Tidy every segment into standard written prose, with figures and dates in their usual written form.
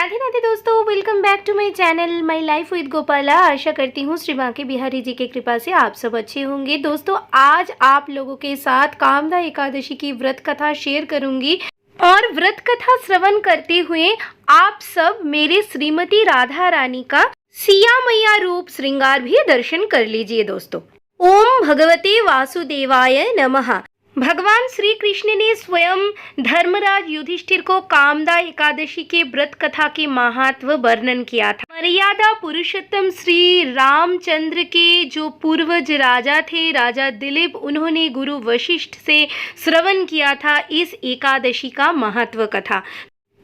राधे राधे दोस्तों, welcome back to my channel my life with Gopala. आशा करती हूँ श्री बांके बिहारी जी की कृपा से आप सब अच्छे होंगे। दोस्तों, आज आप लोगों के साथ कामदा एकादशी की व्रत कथा शेयर करूंगी और व्रत कथा श्रवण करते हुए आप सब मेरे श्रीमती राधा रानी का सिया मैया रूप श्रृंगार भी दर्शन कर लीजिए। दोस्तों, ओम भगवते वासुदेवाय नमः। भगवान श्री कृष्ण ने स्वयं धर्मराज युधिष्ठिर को कामदा एकादशी के व्रत कथा के महात्व वर्णन किया था। मर्यादा पुरुषोत्तम श्री रामचंद्र के जो पूर्वज राजा थे, राजा दिलीप, उन्होंने गुरु वशिष्ठ से श्रवण किया था इस एकादशी का महत्व कथा।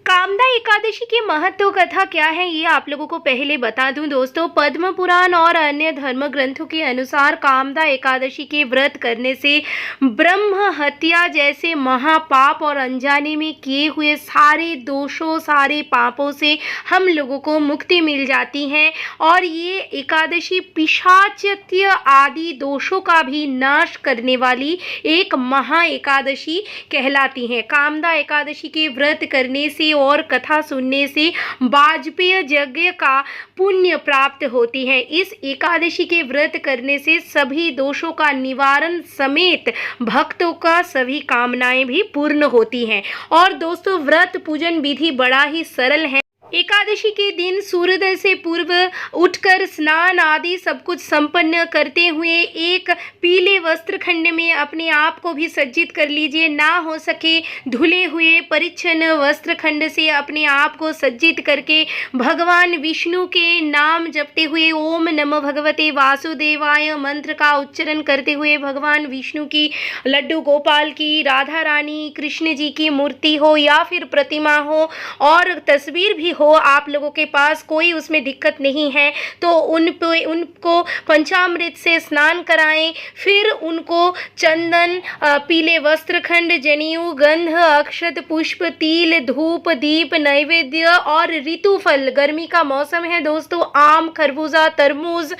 कामदा एकादशी की महत्व कथा क्या है ये आप लोगों को पहले बता दूं। दोस्तों, पद्म पुराण और अन्य धर्म ग्रंथों के अनुसार कामदा एकादशी के व्रत करने से ब्रह्म हत्या जैसे महापाप और अनजाने में किए हुए सारे दोषों, सारे पापों से हम लोगों को मुक्ति मिल जाती है और ये एकादशी पिशाचत्य आदि दोषों का भी नाश करने वाली एक महा एकादशी कहलाती है। कामदा एकादशी के व्रत करने से और कथा सुनने से वाजपेय यज्ञ का पुण्य प्राप्त होती है। इस एकादशी के व्रत करने से सभी दोषों का निवारण समेत भक्तों का सभी कामनाएं भी पूर्ण होती हैं। और दोस्तों, व्रत पूजन विधि बड़ा ही सरल है। एकादशी के दिन सूर्योदय से पूर्व उठकर स्नान आदि सब कुछ संपन्न करते हुए एक पीले वस्त्र खंड में अपने आप को भी सज्जित कर लीजिए। ना हो सके धुले हुए परिच्छन्न वस्त्र खंड से अपने आप को सज्जित करके भगवान विष्णु के नाम जपते हुए ओम नमो भगवते वासुदेवाय मंत्र का उच्चारण करते हुए भगवान विष्णु की, लड्डू गोपाल की, राधा रानी, कृष्ण जी की मूर्ति हो या फिर प्रतिमा हो और तस्वीर भी हो आप लोगों के पास, कोई उसमें दिक्कत नहीं है, तो उनको पंचामृत से स्नान कराएं। फिर उनको चंदन, पीले वस्त्रखंड, जनेऊ, गंध, अक्षत, पुष्प, तिल, धूप, दीप, नैवेद्य और ऋतुफल, गर्मी का मौसम है दोस्तों, आम, खरबूजा, तरबूज,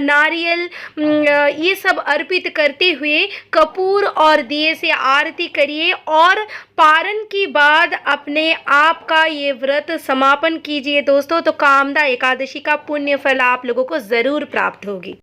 नारियल, ये सब अर्पित करते हुए कपूर और दिए से आरती करिए और पारण के बाद अपने आप का ये व्रत समापन कीजिए दोस्तों। तो कामदा एकादशी का पुण्य फल आप लोगों को जरूर प्राप्त होगी।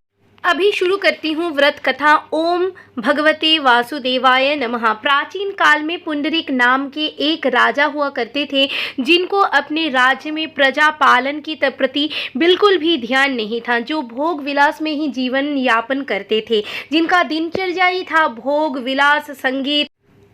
अभी शुरू करती हूँ व्रत कथा। ओम भगवते वासुदेवाय नमः। प्राचीन काल में पुंडरीक नाम के एक राजा हुआ करते थे जिनको अपने राज्य में प्रजा पालन की प्रति बिल्कुल भी ध्यान नहीं था, जो भोग विलास में ही जीवन यापन करते थे, जिनका दिनचर्या ही था भोग विलास, संगीत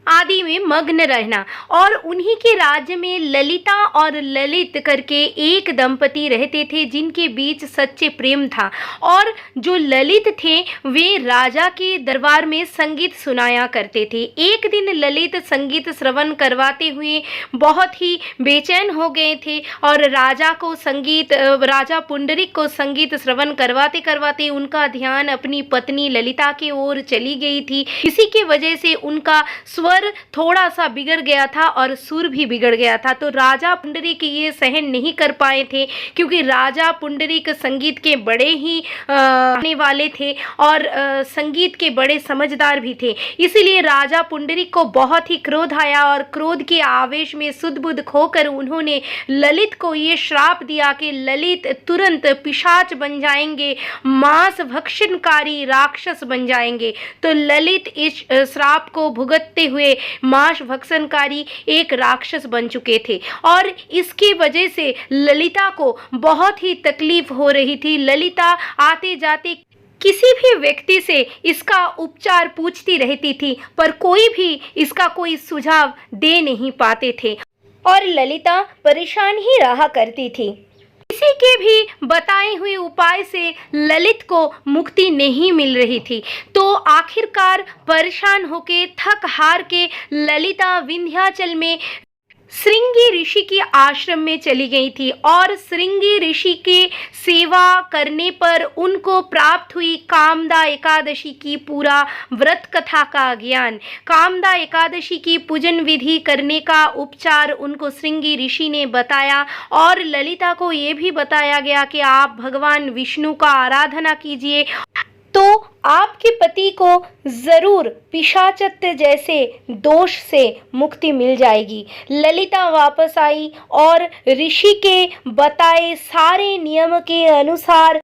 आदि में मग्न रहना। और उन्हीं के राज्य में ललिता और ललित करके एक दंपति रहते थे जिनके बीच सच्चे प्रेम था। और जो ललित थे वे राजा के दरबार में संगीत सुनाया करते थे। एक दिन ललित संगीत श्रवण करवाते हुए बहुत ही बेचैन हो गए थे और राजा पुंडरीक को संगीत श्रवण करवाते करवाते उनका ध्यान अपनी पत्नी ललिता की ओर चली गई थी। इसी की वजह से उनका स्वर थोड़ा सा बिगड़ गया था और सुर भी बिगड़ गया था। तो राजा पुंडरीक ये सहन नहीं कर पाए थे, क्योंकि राजा पुंडरीक संगीत के बड़े ही आने वाले थे और संगीत के बड़े समझदार भी थे। इसीलिए राजा पुंडरीक को बहुत ही क्रोध आया और क्रोध के आवेश में सुध-बुध खोकर उन्होंने ललित को ये श्राप दिया कि ललित तुरंत पिशाच बन जाएंगे, मांस भक्षणकारी राक्षस बन जाएंगे। तो ललित इस श्राप को भुगतते हुए मांस भक्षणकारी एक राक्षस बन चुके थे और इसकी वजह से ललिता को बहुत ही तकलीफ हो रही थी। ललिता आते जाते किसी भी व्यक्ति से इसका उपचार पूछती रहती थी, पर कोई भी इसका कोई सुझाव दे नहीं पाते थे और ललिता परेशान ही रहा करती थी। किसी के भी बताए हुए उपाय से ललित को मुक्ति नहीं मिल रही थी। तो आखिरकार परेशान होके, थक हार के ललिता विंध्याचल में श्रृंगी ऋषि के आश्रम में चली गई थी और श्रृंगी ऋषि के सेवा करने पर उनको प्राप्त हुई कामदा एकादशी की पूरा व्रत कथा का ज्ञान। कामदा एकादशी की पूजन विधि करने का उपचार उनको श्रृंगी ऋषि ने बताया और ललिता को ये भी बताया गया कि आप भगवान विष्णु का आराधना कीजिए तो आपके पति को ज़रूर पिशाचत्व जैसे दोष से मुक्ति मिल जाएगी। ललिता वापस आई और ऋषि के बताए सारे नियम के अनुसार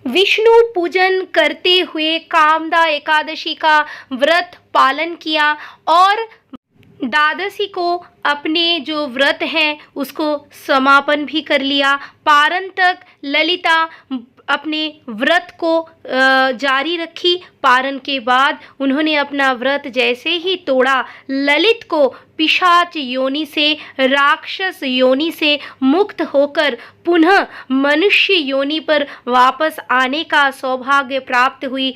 विष्णु पूजन करते हुए कामदा एकादशी का व्रत पालन किया और द्वादशी को अपने जो व्रत है उसको समापन भी कर लिया। पारण तक ललिता अपने व्रत को जारी रखी। पारण के बाद उन्होंने अपना व्रत जैसे ही तोड़ा, ललित को पिशाच योनि से, राक्षस योनि से मुक्त होकर पुनः मनुष्य योनि पर वापस आने का सौभाग्य प्राप्त हुई।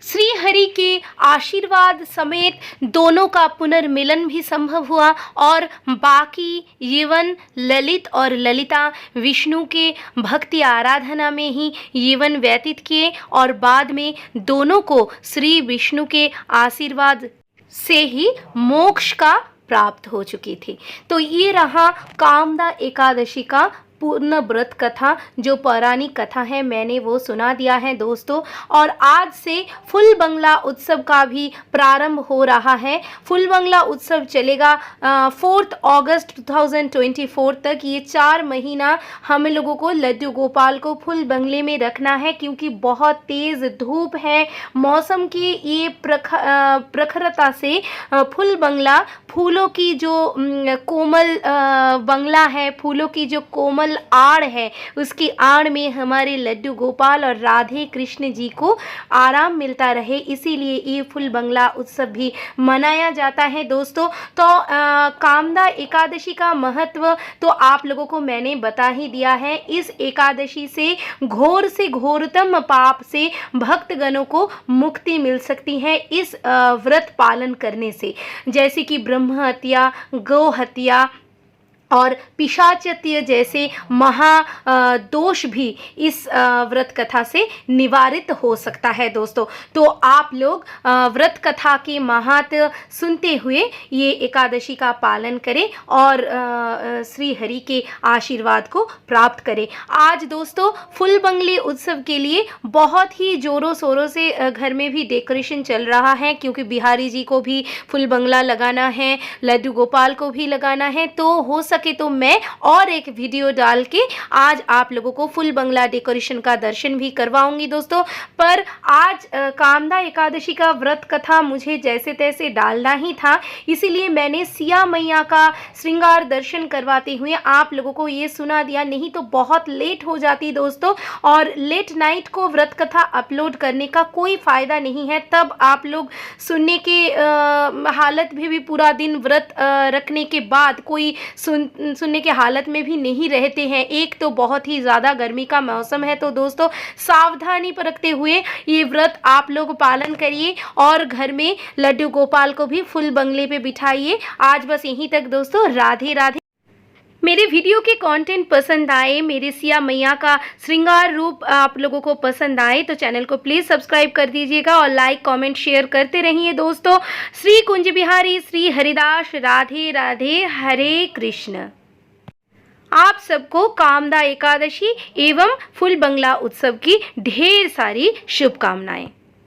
श्री हरि के आशीर्वाद समेत दोनों का पुनर्मिलन भी संभव हुआ और बाकी जीवन ललित और ललिता विष्णु के भक्ति आराधना में ही जीवन व्यतीत किए और बाद में दोनों को श्री विष्णु के आशीर्वाद से ही मोक्ष का प्राप्त हो चुकी थी। तो ये रहा कामदा एकादशी का पूर्ण व्रत कथा, जो पौराणिक कथा है मैंने वो सुना दिया है दोस्तों। और आज से फुल बंगला उत्सव का भी प्रारंभ हो रहा है। फुल बंगला उत्सव चलेगा 4 अगस्त 2024 तक। ये 4 महीना हम लोगों को लड्डू गोपाल को फुल बंगले में रखना है, क्योंकि बहुत तेज़ धूप है। मौसम की ये प्रखरता से फुल बंगला, फूलों की जो कोमल बंगला है, फूलों की जो कोमल आड़ है, उसकी आड़ में हमारे लड्डू गोपाल और राधे कृष्ण जी को आराम मिलता रहे, इसीलिए ये फुल बंगला उत्सव भी मनाया जाता है दोस्तों। तो कामदा एकादशी का महत्व तो आप लोगों को मैंने बता ही दिया है। इस एकादशी से घोरतम पाप से भक्तगणों को मुक्ति मिल सकती है इस व्रत पालन करने से, जैसे कि ब्रह्म हत्या, गौ हत्या और पिशाचत्य जैसे महा दोष भी इस व्रत कथा से निवारित हो सकता है दोस्तों। तो आप लोग व्रत कथा के महात्म्य सुनते हुए ये एकादशी का पालन करें और श्री हरि के आशीर्वाद को प्राप्त करें। आज दोस्तों फुल बंगले उत्सव के लिए बहुत ही ज़ोरों शोरों से घर में भी डेकोरेशन चल रहा है, क्योंकि बिहारी जी को भी फुल बंगला लगाना है, लड्डू गोपाल को भी लगाना है। तो हो सके तो मैं और एक वीडियो डाल के आज आप लोगों को फुल बंगला डेकोरेशन का दर्शन भी करवाऊंगी दोस्तों। पर आज कामदा एकादशी का व्रत कथा मुझे जैसे तैसे डालना ही था, इसीलिए मैंने सिया मैया का श्रृंगार दर्शन करवाते हुए आप लोगों को ये सुना दिया, नहीं तो बहुत लेट हो जाती दोस्तों। और लेट नाइट को व्रत कथा अपलोड करने का कोई फ़ायदा नहीं है, तब आप लोग सुनने के हालत में भी पूरा दिन व्रत रखने के बाद कोई सुनने के हालत में भी नहीं रहते हैं। एक तो बहुत ही ज़्यादा गर्मी का मौसम है, तो दोस्तों सावधानी बरतते हुए ये व्रत आप लोग पालन करिए और घर में लड्डू गोपाल को भी फुल बंगले पे बिठाइए। आज बस यहीं तक दोस्तों, राधे राधे। मेरे वीडियो के कंटेंट पसंद आए, मेरे सिया मैया का श्रृंगार रूप आप लोगों को पसंद आए तो चैनल को प्लीज़ सब्सक्राइब कर दीजिएगा और लाइक कमेंट शेयर करते रहिए दोस्तों। श्री कुंज बिहारी, श्री हरिदास, राधे राधे, हरे कृष्ण। आप सबको कामदा एकादशी एवं फुल बंगला उत्सव की ढेर सारी शुभकामनाएं।